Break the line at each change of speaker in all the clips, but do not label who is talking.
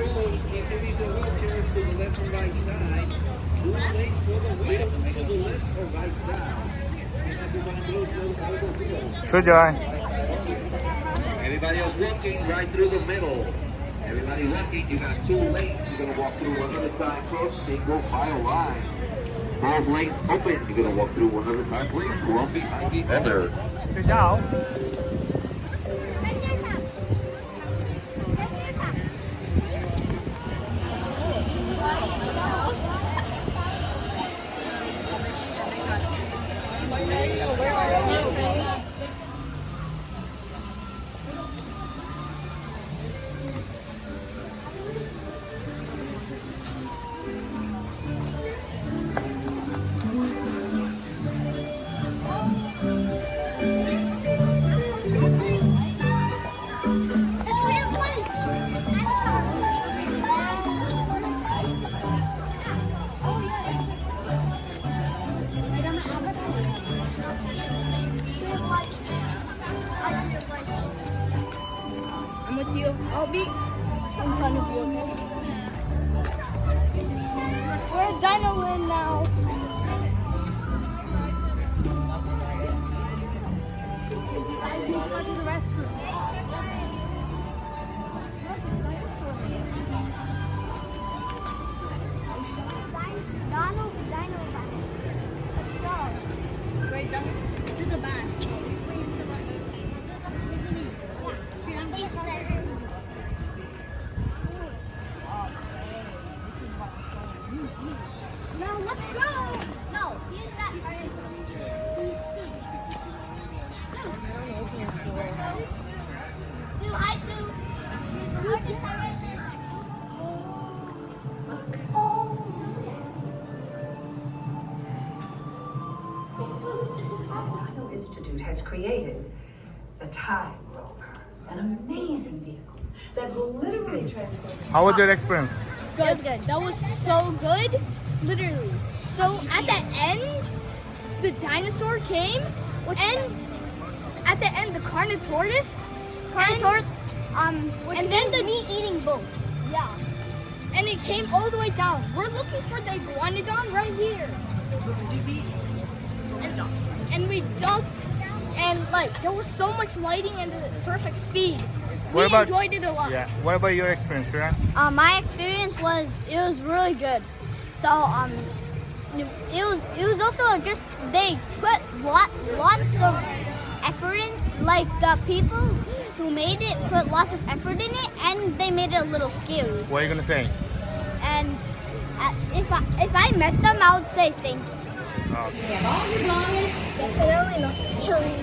If you need the wheelchair to the left or right side, two lanes for the wheel to the left or right side.
Sujoy.
Everybody else walking right through the middle. Everybody walking, you got two lanes. You're going to walk through one at a time first, single file line. Both lanes open. You're going to walk through one at a time, please. One behind the other.
Sit down.
I'm with you. I'll be in front of you. We're at Dino Land now. I need to go to the restroom. Wait, to the back.
No, let's go! No, use that. Sue, hi Sue.
The Institute has created the Time Rover, an amazing vehicle that will literally transform.
How was your experience?
Good. That was so good. Literally. So at the end, the dinosaur came, and at the end, the Carnotaurus, and then the meat-eating boat. Yeah. And it came all the way down. We're looking for the iguanodon right here. And we ducked, and like there was so much lighting and the perfect speed. We enjoyed it a lot.
Yeah. What about your experience, Ryan?
My experience was really good. So it was also just they put lots of effort in, like the people who made it put lots of effort in it, and they made it a little scary.
What are you gonna say?
And if I met them, I would say thank you. Definitely not scary.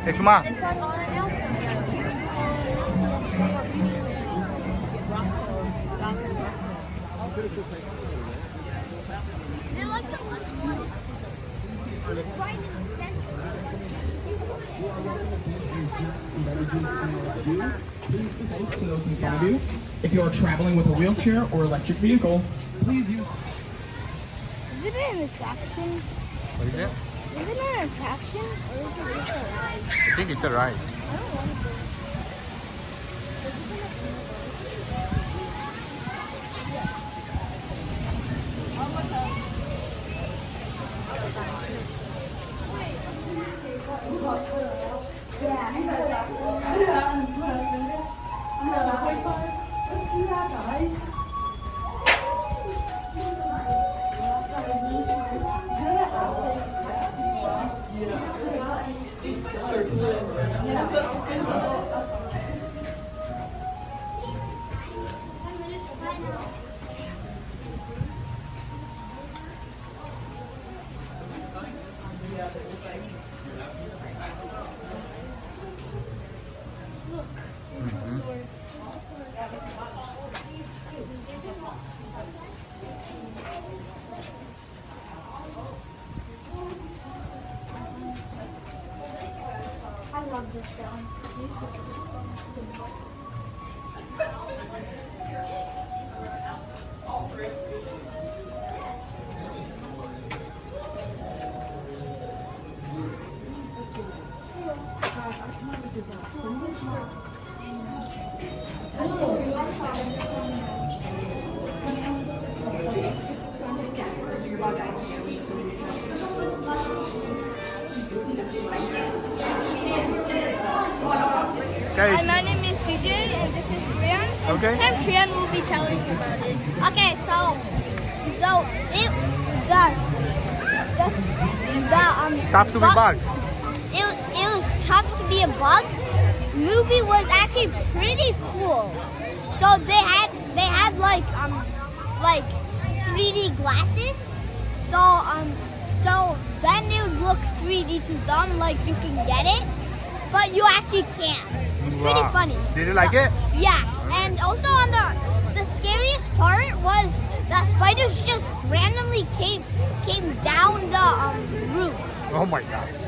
Hey, Chuma.
It's like on an Elsa. Is it like the lush one? Right in the center.
To those in front of you. If you are traveling with a wheelchair or electric vehicle, please use.
Is it an attraction?
What is it?
Is it an attraction or is it just a ride?
I think it's a ride.
I don't want to go.
I love this show.
Okay.
Hi, my name is CJ and this is Rian. And
Okay.
this time Rian will be telling you about it. Okay, so it
Tough to be bug.
It was tough to be a bug. Movie was actually pretty cool. So they had like 3D glasses. So then it would look 3D to them, like you can get it, but you actually can't. It's pretty
Wow.
funny.
Did you like it?
Yes, and also on the scariest part was the spiders just randomly came down the roof.
Oh my gosh.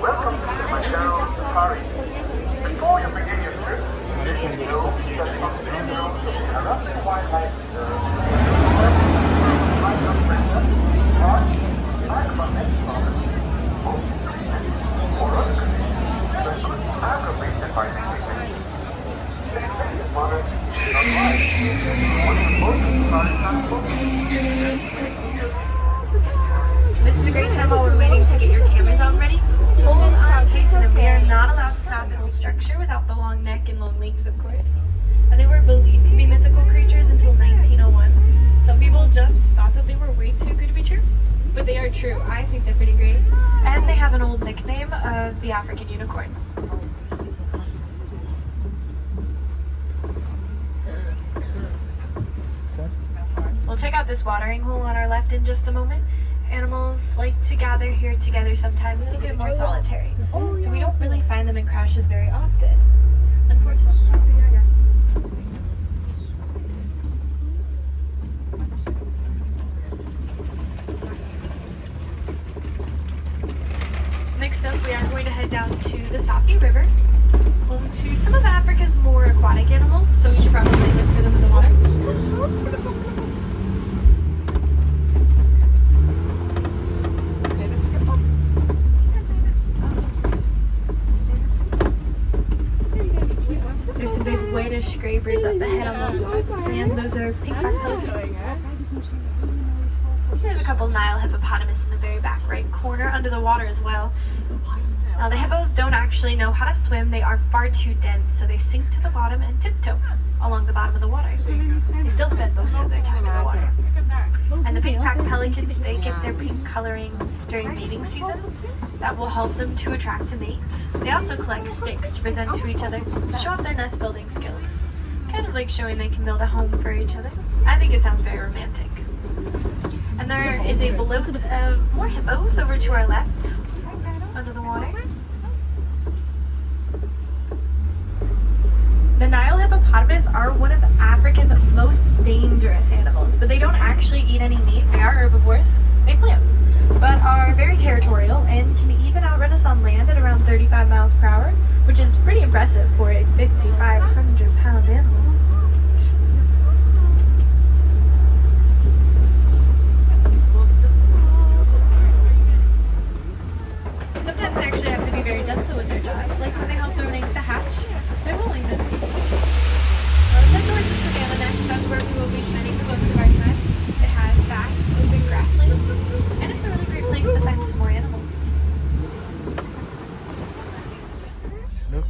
Welcome to Kilimanjaro Safari. Before you begin your trip, you should know that the individuals of the Arabian Wildlife Reserve or other conditions that could be aggravated by seasickness. Extended waters should not rise. Once the boat is started
This is a great time while we're waiting to get your cameras out ready. Hold on tight to them. We are not allowed to stop the whole structure without the long neck and long legs, of course. They were believed to be mythical creatures until 1901. Some people just thought that they were way too good to be true, but they are true. I think they're pretty great. And they have an old nickname of the African unicorn. We'll check out this watering hole on our left in just a moment. Animals like to gather here together sometimes to get more solitary. So we don't really find them in crashes very often, unfortunately. Next up, we are going to head down to the Sapi River, home to some of Africa's more aquatic animals, so we should probably look for them in the water. There's some big whitish gray birds up ahead on the left, and those are pink-backed pelicans. There's a couple Nile hippopotamus in the very back right corner under the water as well. Now the hippos don't actually know how to swim. They are far too dense, so they sink to the bottom and tiptoe. along the bottom of the water. They still spend most of their time in the water. And the pink-backed pelicans, they get their pink coloring during mating season. That will help them to attract a mate. They also collect sticks to present to each other to show off their nest building skills. Kind of like showing they can build a home for each other. I think it sounds very romantic. And there is a boat of more hippos over to our left, under the water. The Nile hippopotamus are one of Africa's most dangerous animals, but they don't actually eat any meat. They are herbivores, they eat plants, but are very territorial and can even outrun us on land at around 35 miles per hour, which is pretty impressive for a 5,500-pound animal. Sometimes they actually have to be very gentle with their jaws, like when they help their eggs to hatch. They're willing to. Let's head towards the savannah next. That's where we will be spending the most of our time. It has vast open grasslands, and it's a really great place to find some more animals.
Look.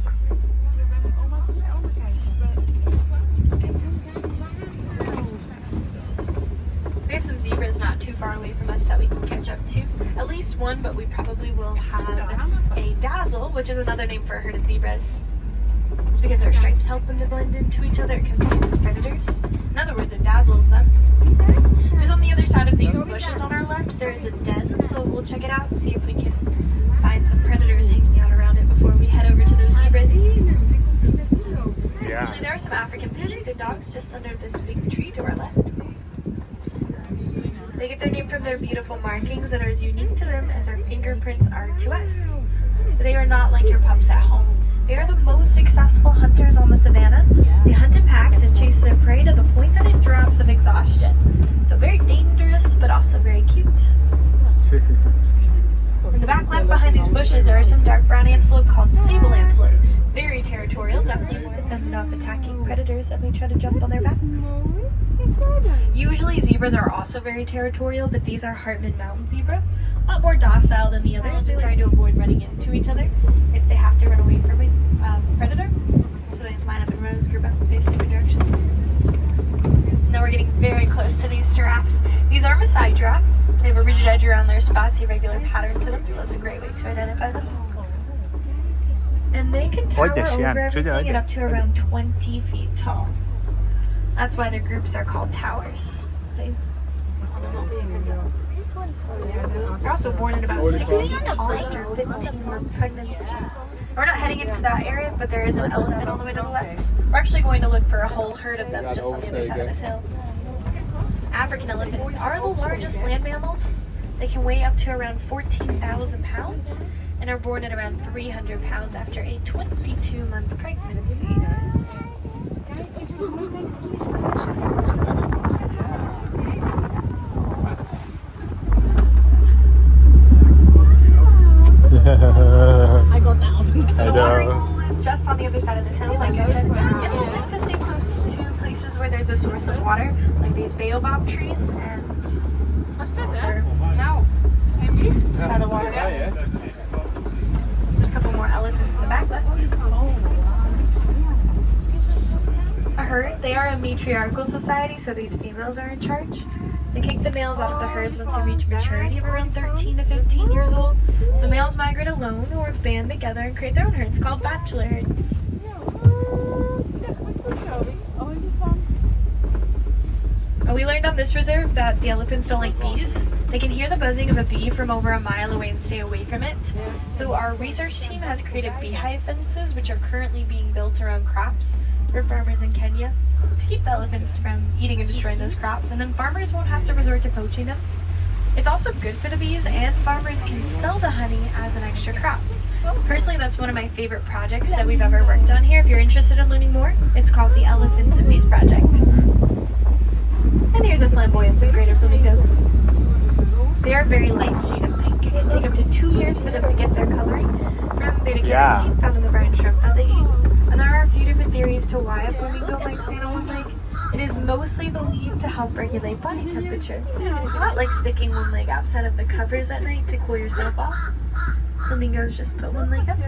We have some zebras not too far away from us that we can catch up to. At least one, but we probably will have a dazzle, which is another name for a herd of zebras. It's because their stripes help them to blend into each other. It confuses predators. In other words, it dazzles them. Just on the other side of these bushes on our left, there is a den, so we'll check it out and see if we can find some predators hanging out around it before we head over to those zebras.
Yeah.
Actually, there are some African pigeon dogs just under this big tree to our left. They get their name from their beautiful markings that are as unique to them as our fingerprints are to us. They are not like your pups at home. They are the most successful hunters on the savannah. They hunt in packs and chase their prey to the point that it drops of exhaustion. So very dangerous, but also very cute. In the back left behind these bushes, there are some dark brown antelope called sable antelope. Very territorial, definitely defended off attacking predators that may try to jump on their backs. Usually zebras are also very territorial, but these are Hartman Mountain zebra. A lot more docile than the others. They try to avoid running into each other if they have to run away from a predator. So they line up in rows, group up, face different directions. Now we're getting very close to these giraffes. These are Maasai giraffe. They have a rigid edge around their spots, irregular pattern to them, so it's a great way to identify them. And they can tower over everything and up to around 20 feet tall. That's why their groups are called towers. They're also born at about 6 feet tall after 15-month pregnancy. We're not heading into that area, but there is an elephant all the way to the left. We're actually going to look for a whole herd of them just on the other side of this hill. African elephants are the largest land mammals. They can weigh up to around 14,000 pounds and are born at around 300 pounds after a 22-month pregnancy.
I go down.
So the watering hole is just on the other side of this hill, like I said. Animals like to stay close to places where there's a source of water, like these baobab trees, and no, by the water. There's a couple more elephants in the back left. A herd, they are a matriarchal society, so these females are in charge. They kick the males out of the herds once they reach maturity of around 13 to 15 years old. So males migrate alone or band together and create their own herds called bachelor herds. We learned on this reserve that the elephants don't like bees. They can hear the buzzing of a bee from over a mile away and stay away from it. So our research team has created beehive fences, which are currently being built around crops for farmers in Kenya to keep the elephants from eating and destroying those crops, and then farmers won't have to resort to poaching them. It's also good for the bees, and farmers can sell the honey as an extra crop. Personally, that's one of my favorite projects that we've ever worked on here. If you're interested in learning more, it's called the Elephants and Bees Project. And here's a flamboyance of greater flamingos. They are a very light shade of pink. It can take up to 2 years for them to get their coloring from beta-carotene found in the brine shrimp that they eat. And there are a few different theories to why a flamingo might stay on one leg. It is mostly believed to help regulate body temperature. It's not like sticking one leg outside of the covers at night to cool yourself off. Flamingos just put one leg up.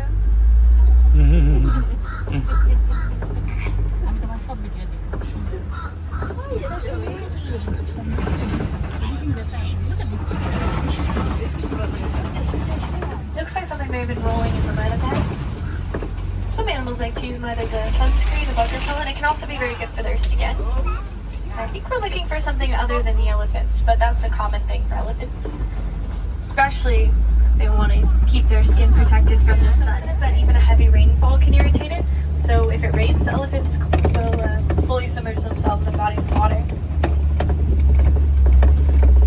they've been rolling in the mud a bit. Some animals like to use mud as a sunscreen, a bug repellent. It can also be very good for their skin. I think we're looking for something other than the elephants, but that's a common thing for elephants. Especially, they want to keep their skin protected from the sun, but even a heavy rainfall can irritate it. So if it rains, elephants will fully submerge themselves in bodies of water.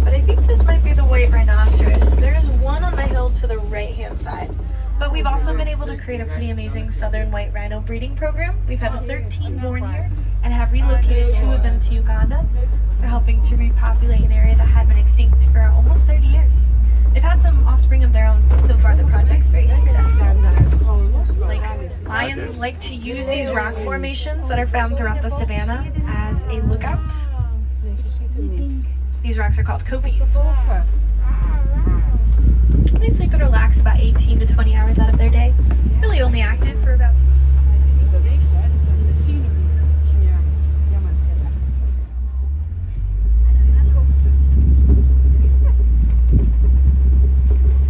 But I think this might be the white rhinoceros. There's one on the hill to the right-hand side. But we've also been able to create a pretty amazing southern white rhino breeding program. We've had 13 born here and have relocated 2 of them to Uganda. They're helping to repopulate an area that had been extinct for almost 30 years. They've had some offspring of their own, so far the project's very successful. Lions like to use these rock formations that are found throughout the savannah as a lookout. These rocks are called copies. They sleep and relax about 18 to 20 hours out of their day. Really only active for about...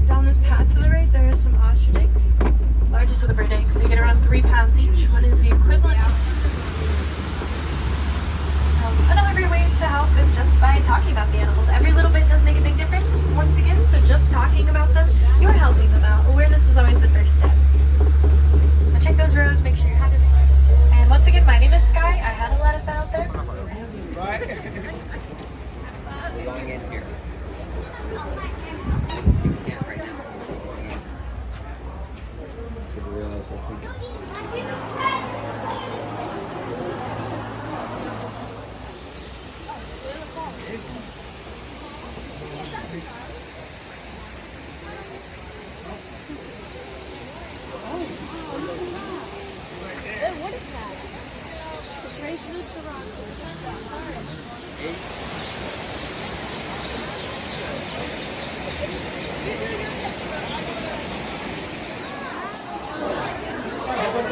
Down this path to the right, there are some ostrich eggs. Largest of the bird eggs. They get around 3 pounds each. One is the equivalent to... Another great way to help is just by talking about the animals. Every little bit does make a big difference, once again, so just talking about them, you're helping them out. Awareness is always the first step. Now check those rows, make sure you're happy. And once again, my name is Sky. I had a lot of fun out there.
We're going in here. You can't right now. We're going in. Should realize we're thinking.
What is that?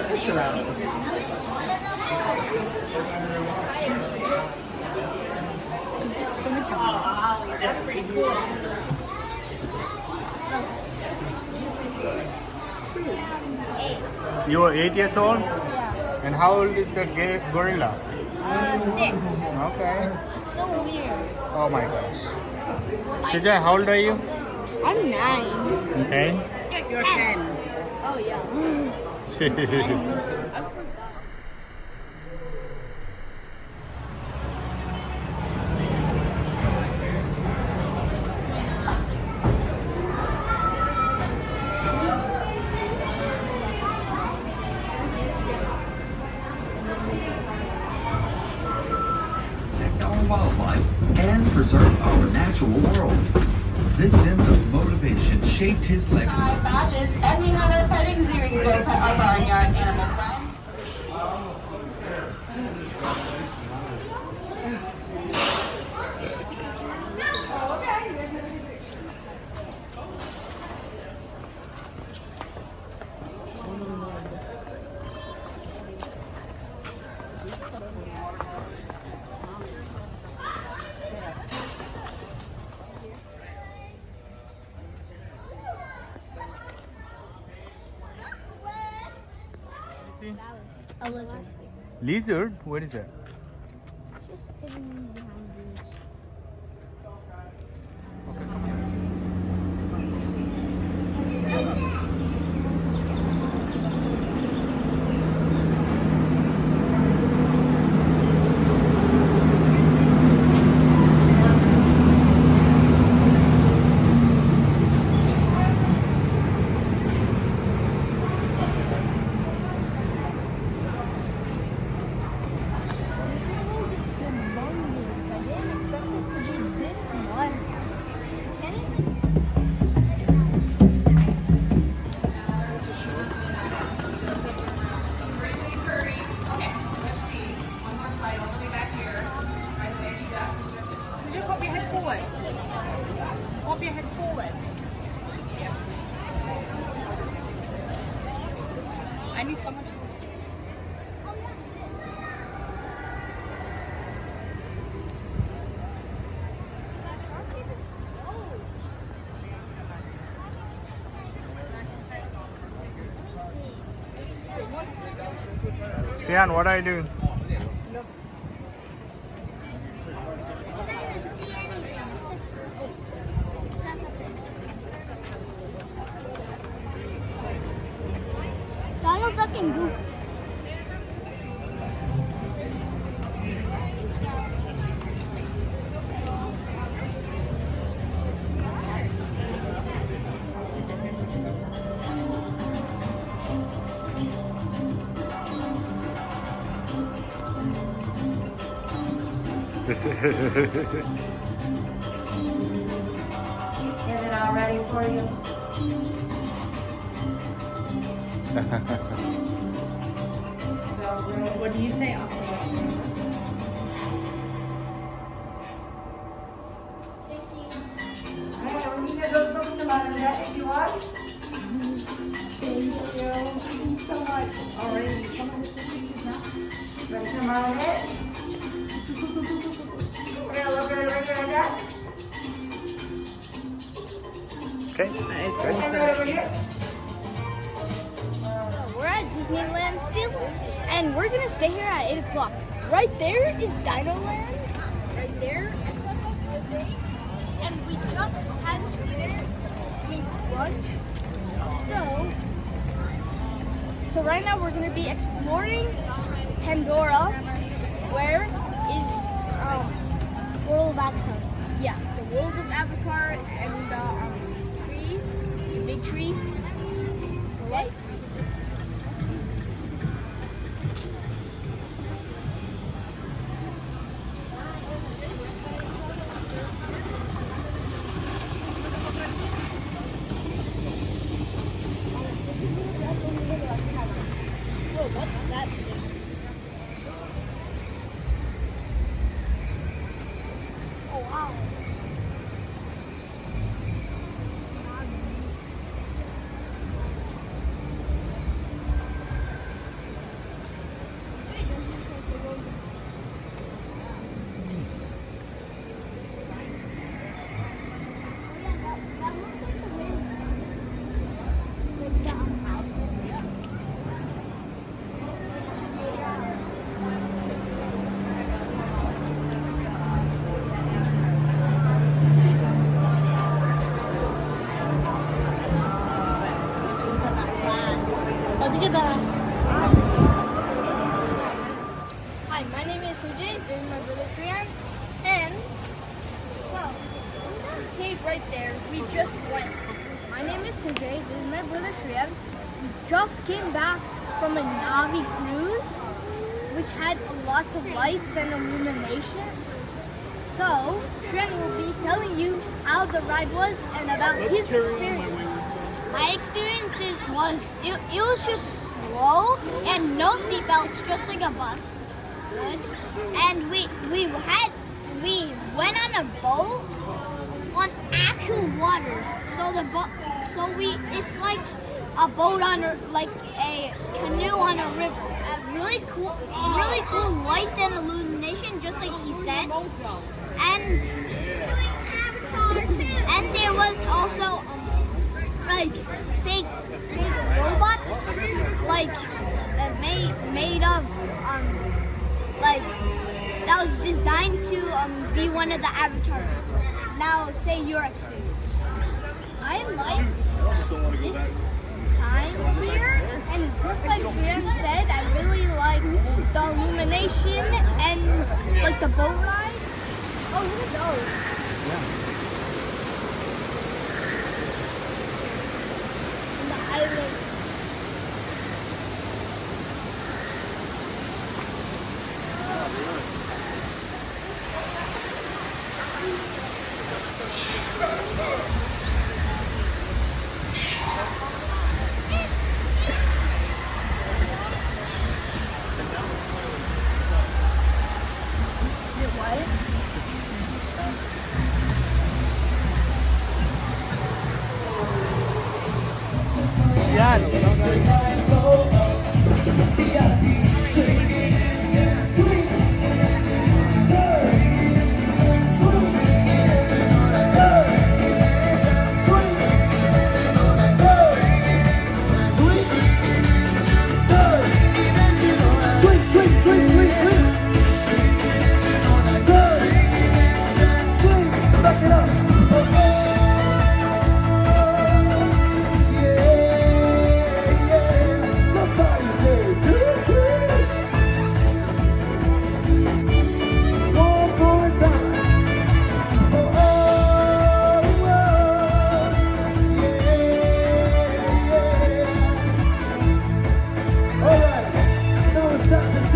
Fish around.
That's pretty cool. You are 8 years old?
Yeah.
And how old is the gorilla?
6.
Okay.
It's so weird.
Oh my gosh. Shija, how old are you?
I'm 9.
Okay.
You're 10. Oh yeah.
Our wildlife and preserve our natural world. This sense of motivation shaped his legacy.
Badges, and we have our petting zoo. You can go pet our barnyard animal friends.
A lizard.
Lizard? What is that?
Just hidden behind these.
Sian, what are you doing?
Donald Duck and Goofy.
Is it all ready for you?
What do you say?
Alright, we can get those books about that if you want. Thank you so much. Alright, come on, let's take pictures now. Ready to come on in? We're gonna look at it right there.
Okay.
Over here.
We're at Disneyland still, and we're gonna stay here at 8 o'clock. Right there is Dino Land. Right there, USA. And we just had dinner, lunch. So right now we're gonna be exploring Pandora, where is World of Avatar. Yeah, the World of Avatar and tree, the big tree. Okay. Whoa, what's that thing? Oh, wow. Hi, my name is Sujay. This is my brother Priyan. And well, that cave right there, we just went. My name is Sujay. This is my brother Priyan. We just came back from a Navi cruise, which had lots of lights and illumination. So Priyan will be telling you how the ride was and about his experience.
My experience it was just slow and no seatbelts, just like a bus would. And we went on a boat on actual water. It's like a boat on like a canoe on a river. Really cool lights and illumination, just like he said. And there was also like fake robots, like made of like that was designed to be one of the avatars. Now say your experience.
I liked this time here, and just like Priyan said, I really liked the illumination and like the boat ride. Oh, look at those. And the island.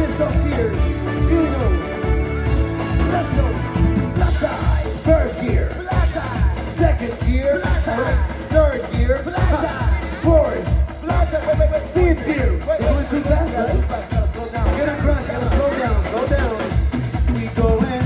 sense of fear. You know. Let's go. Flat eye. First gear. Flat eye. Second gear. Flat eye. Third gear. Flat eye. Fourth. Flat eye. Wait. Fifth gear. You're going too fast, right? Get a crash. Gotta slow down. Slow down. We go in.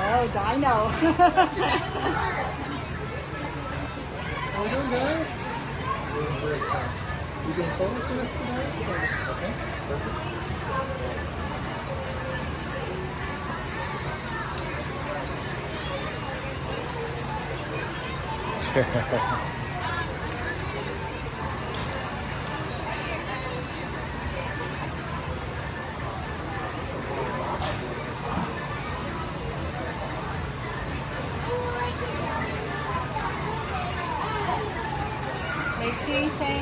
Oh, dino.
You can photo for us tonight? Okay, perfect.
Make sure you say.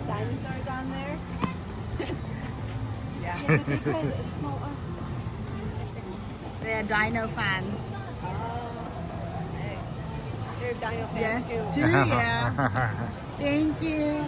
Dinosaurs on there. Yeah. They're dino fans. They're dino fans too. Yeah. Thank you.